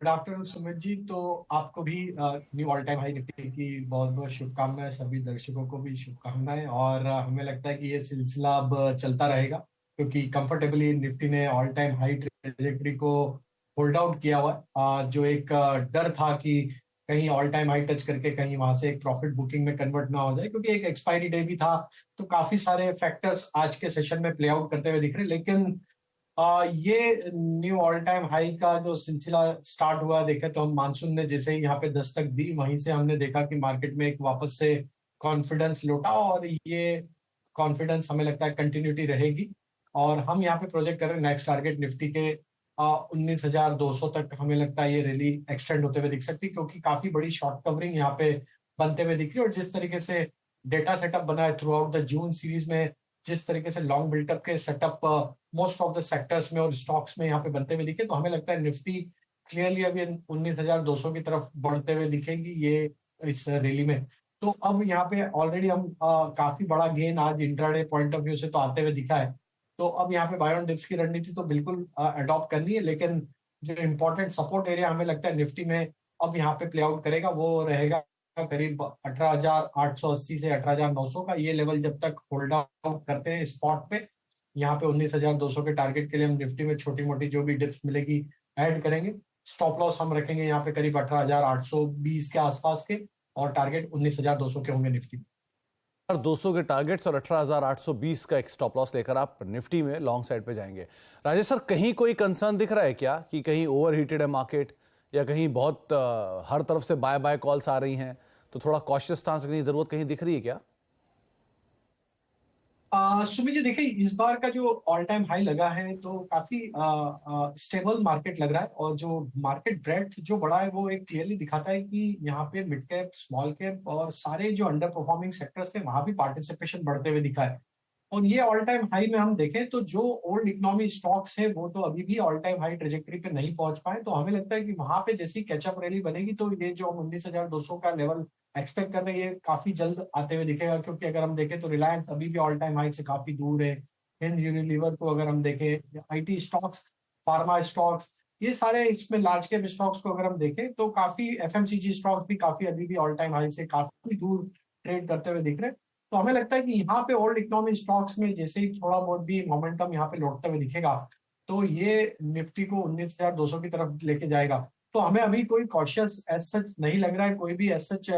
Good afternoon Sumit ji. तो आपको भी knew all time high Nifty की बहुत बहुत शुभकामनाएं, सभी दर्शकों को भी शुभकामनाएं। और हमें लगता है कि ये सिलसिला अब चलता रहेगा, क्योंकि कंफर्टेबली निफ्टी ने ऑल टाइम हाई ट्रेजेक्टरी को होल्ड आउट किया हुआ है। जो एक डर था कि कहीं ऑल टाइम हाई टच करके कहीं वहां से एक प्रॉफिट बुकिंग में कन्वर्ट ना हो जाए, क्योंकि एक एक्सपायरी डे भी था। तो काफी सारे फैक्टर्स आज के सेशन में प्ले आउट करते हुए दिख रहे, लेकिन ये न्यू ऑल टाइम हाई का जो सिलसिला स्टार्ट हुआ, देखे तो हम मानसून ने जैसे ही यहाँ पे दस्तक दी, वहीं से हमने देखा कि मार्केट में एक वापस से कॉन्फिडेंस लौटा, और ये कॉन्फिडेंस हमें लगता है कंटिन्यूटी रहेगी। और हम यहाँ पे प्रोजेक्ट कर रहे हैं नेक्स्ट टारगेट निफ्टी के 19,200 तक। हमें लगता है ये रैली एक्सटेंड होते हुए दिख सकती है, क्योंकि काफी बड़ी शॉर्ट कवरिंग यहाँ पे बनते हुए दिख रही है। और जिस तरीके से डेटा सेटअप बना है through out the June series में, जिस तरीके से लॉन्ग बिल्टअप के setup most of the sectors में और स्टॉक्स में यहाँ पे बनते हुए दिखे, तो हमें लगता है निफ्टी क्लियरली अभी 19,200 की तरफ बढ़ते हुए दिखेगी ये इस रैली में। तो अब यहाँ पे ऑलरेडी हम काफी बड़ा गेन आज इंट्राडे पॉइंट ऑफ व्यू से तो आते हुए दिखा है। तो अब यहाँ पे बाय ऑन डिप्स की रणनीति तो बिल्कुल अडॉप्ट करनी है, लेकिन जो इम्पोर्टेंट सपोर्ट एरिया हमें लगता है निफ्टी में अब यहाँ पे प्ले आउट करेगा, वो रहेगा करीब 18,880 से 18,900 का। ये लेवल जब तक होल्ड आउट करते हैं स्पॉट पे, यहाँ पे 19,200 के टारगेट के लिए हम निफ्टी में छोटी मोटी जो भी डिप्स मिलेगी ऐड करेंगे। स्टॉप लॉस हम रखेंगे यहाँ पे करीब 18,820 के आसपास के, और टारगेट 19,200 के होंगे निफ्टी। 200 के टारगेट्स और 18,820 का एक स्टॉप लॉस लेकर आप निफ्टी में लॉन्ग साइड पे जाएंगे। राजेश सर, कहीं कोई कंसर्न दिख रहा है क्या कि कहीं ओवर हीटेड है मार्केट, या कहीं बहुत हर तरफ से बाय बाय कॉल्स आ रही हैं, तो थोड़ा कॉशियस स्टांस रखने की जरूरत कहीं दिख रही है क्या? सुमित जी, देखिए इस बार का जो ऑल टाइम हाई लगा है तो काफी स्टेबल मार्केट लग रहा है, और जो मार्केट ब्रेड्थ जो बड़ा है वो एक क्लियरली दिखाता है कि यहाँ पे मिड कैप, स्मॉल कैप और सारे जो अंडर परफॉर्मिंग सेक्टर्स थे वहां भी पार्टिसिपेशन बढ़ते हुए दिखा है। और ये ऑल टाइम हाई में हम देखें तो जो ओल्ड इकोनॉमी स्टॉक्स है वो तो अभी भी ऑल टाइम हाई ट्रेजेक्टरी पे नहीं पहुंच पाए। तो हमें लगता है कि वहां पे जैसी कैचअप रैली बनेगी तो ये जो हम 19,200 का लेवल एक्सपेक्ट कर रहे हैं, ये काफी जल्द आते हुए दिखेगा। क्योंकि अगर हम देखें तो रिलायंस अभी भी ऑल टाइम हाई से काफी दूर है। हिंद यूनिलीवर को अगर हम देखें, आईटी स्टॉक्स, फार्मा स्टॉक्स, ये सारे इसमें लार्ज कैप स्टॉक्स को अगर हम देखें तो काफी एफएमसीजी स्टॉक्स भी काफी अभी भी ऑल टाइम हाई से काफी दूर ट्रेड करते हुए दिख रहे हैं। तो हमें लगता है कि यहाँ पे ओल्ड इकोनॉमी स्टॉक्स में जैसे ही थोड़ा बहुत भी मोमेंटम यहाँ पे लौटते हुए दिखेगा, तो ये निफ्टी को 19,200 की तरफ लेके जाएगा। तो हमें अभी कोई कॉशियस एज सच नहीं लग रहा है, कोई भी एज सच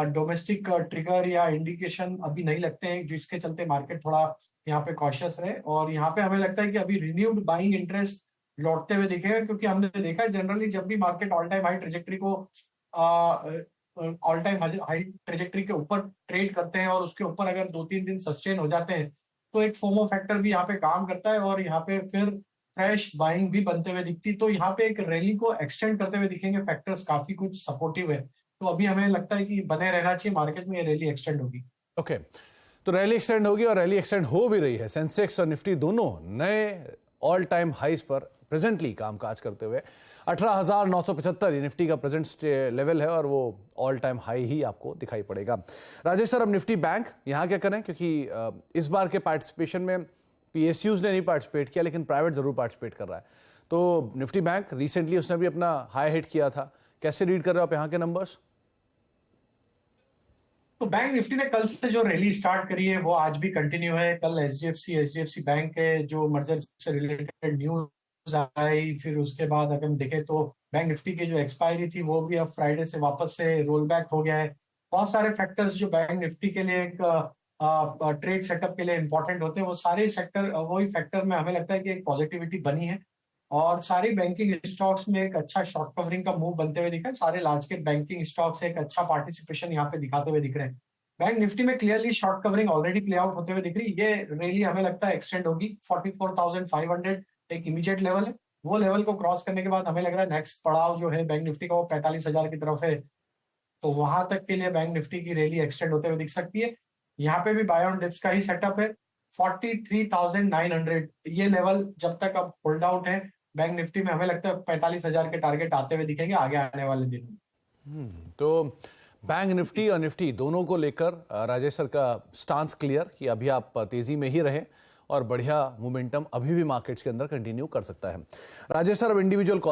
डोमेस्टिक ट्रिगर या इंडिकेशन अभी नहीं लगते हैं जिसके चलते मार्केट थोड़ा यहाँ पे कॉशियस रहे। और यहाँ पे हमें लगता है कि अभी रिन्यूड बाइंग इंटरेस्ट लौटते हुए दिखेगा, क्योंकि हमने देखा है जनरली जब भी market all time high trajectory को ऑल टाइम हाई ट्रेजेक्टरी के ऊपर ट्रेड करते हैं और उसके ऊपर अगर 2-3 दिन सस्टेन हो जाते हैं, तो एक फोमो फैक्टर भी यहाँ पे काम करता है, और यहाँ पे फिर फ्रेश बाइंग भी बनते हुए दिखती। तो यहाँ पे एक रैली को एक्सटेंड करते हुए दिखेंगे फैक्टर्स, काफी कुछ सपोर्टिव है। तो अभी हमें लगता है कि बने रहना चाहिए मार्केट में, ये रैली एक्सटेंड होगी। ओके, तो रैली एक्सटेंड होगी और रैली एक्सटेंड हो भी रही है। सेंसेक्स और निफ्टी दोनों नए ऑल टाइम हाइस पर प्रेजेंटली कामकाज करते हुए 18,975 ये निफ्टी का प्रेजेंट लेवल है, और वो ऑल टाइम हाई ही आपको दिखाई पड़ेगा। राजेश सर, अब निफ्टी बैंक यहाँ क्या करें, क्योंकि इस बार के पार्टिसिपेशन में पीएसयूज ने नहीं पार्टिसिपेट किया, लेकिन प्राइवेट जरूर पार्टिसिपेट कर रहा है। तो निफ्टी बैंक रिसेंटली उसने भी अपना हाई हिट किया था, कैसे रीड कर रहे हो आप यहाँ के नंबर्स? तो बैंक निफ्टी ने कल से जो रैली स्टार्ट करी है वो आज भी कंटिन्यू है। कल एचडीएफसी बैंक के जो मर्जर से रिलेटेड न्यूज आई, फिर उसके बाद अगर हम देखें तो बैंक निफ्टी की जो एक्सपायरी थी वो भी अब फ्राइडे से वापस से रोल बैक हो गया है। बहुत सारे फैक्टर्स जो बैंक निफ्टी के लिए एक ट्रेड सेटअप के लिए इंपॉर्टेंट होते हैं, वो सारे सेक्टर, वही फैक्टर में हमें लगता है कि एक पॉजिटिविटी बनी है। और सारी बैंकिंग स्टॉक्स में एक अच्छा शॉर्ट कवरिंग का मूव बनते हुए दिखा है। सारे लार्ज कैप बैंकिंग स्टॉक्स एक अच्छा पार्टिसिपेशन यहाँ पे दिखाते हुए दिख रहे हैं। बैंक निफ्टी में clearly short covering already play out होते हुए दिख रही है। ये रैली हमें लगता है एक्सटेंड होगी। 44,500 एक इमीडिएट लेवल है। वो लेवल को क्रॉस करने के बाद हमें लग रहा है नेक्स्ट पड़ाव जो है बैंक निफ्टी का वो 45,000 की तरफ है। तो वहां तक के लिए बैंक निफ्टी की रैली एक्सटेंड होते हुए दिख सकती है। यहाँ पे भी बाय ऑन डिप्स का ही सेटअप है। 43,900 ये लेवल जब तक अब होल्ड आउट है बैंक निफ्टी में, हमें लगता है 45,000 के टारगेट आते हुए दिखेंगे आगे आने वाले दिनों में। तो बैंक निफ्टी और निफ्टी दोनों को लेकर राजेश सर का स्टांस क्लियर कि अभी आप तेजी में ही रहें, और बढ़िया मोमेंटम अभी भी मार्केट्स के अंदर कंटिन्यू कर सकता है। राजेश सर, अब इंडिविजुअल